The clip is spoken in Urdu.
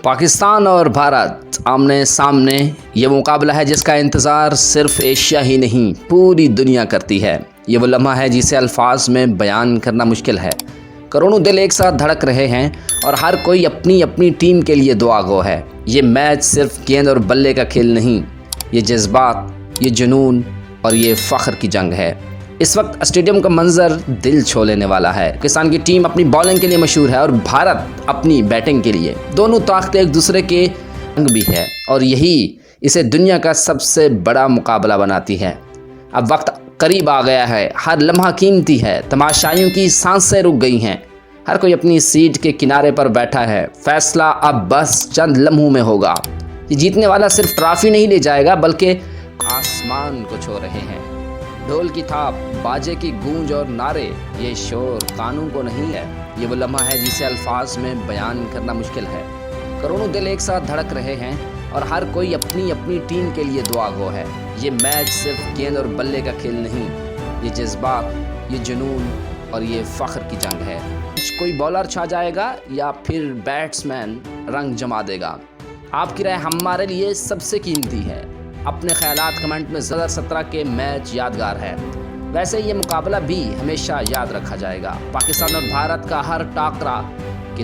پاکستان اور بھارت آمنے سامنے یہ مقابلہ ہے جس کا انتظار صرف ایشیا ہی نہیں پوری دنیا کرتی ہے۔ یہ وہ لمحہ ہے جسے الفاظ میں بیان کرنا مشکل ہے۔ کروڑوں دل ایک ساتھ دھڑک رہے ہیں اور ہر کوئی اپنی اپنی ٹیم کے لیے دعا گو ہے۔ یہ میچ صرف گیند اور بلے کا کھیل نہیں، یہ جذبات، یہ جنون اور یہ فخر کی جنگ ہے۔ اس وقت اسٹیڈیم کا منظر دل چھو لینے والا ہے۔ پاکستان کی ٹیم اپنی بالنگ کے لیے مشہور ہے اور بھارت اپنی بیٹنگ کے لیے۔ دونوں طاقتیں ایک دوسرے کے رنگ بھی ہے اور یہی اسے دنیا کا سب سے بڑا مقابلہ بناتی ہے۔ اب وقت قریب آ گیا ہے، ہر لمحہ قیمتی ہے، تماشائیوں کی سانسیں رک گئی ہیں، ہر کوئی اپنی سیٹ کے کنارے پر بیٹھا ہے۔ فیصلہ اب بس چند لمحوں میں ہوگا۔ یہ جیتنے والا صرف ٹرافی نہیں لے جائے گا بلکہ آسمان کو چھو رہے ہیں۔ ڈھول کی تھاپ، باجے کی گونج اور نعرے، یہ شور قانون کو نہیں ہے۔ یہ وہ لمحہ ہے جسے الفاظ میں بیان کرنا مشکل ہے۔ کروڑوں دل ایک ساتھ دھڑک رہے ہیں اور ہر کوئی اپنی اپنی ٹیم کے لیے دعا گو ہے۔ یہ میچ صرف گیند اور بلے کا کھیل نہیں، یہ جذبات، یہ جنون اور یہ فخر کی جنگ ہے۔ کوئی بالر چھا جائے گا یا پھر بیٹسمین رنگ جما دے گا؟ آپ کی رائے ہمارے لیے سب سے قیمتی ہے۔ اپنے خیالات کمنٹ میں 2017 کے میچ یادگار ہے، ویسے یہ مقابلہ بھی ہمیشہ یاد رکھا جائے گا۔ پاکستان اور بھارت کا ہر ٹاکرا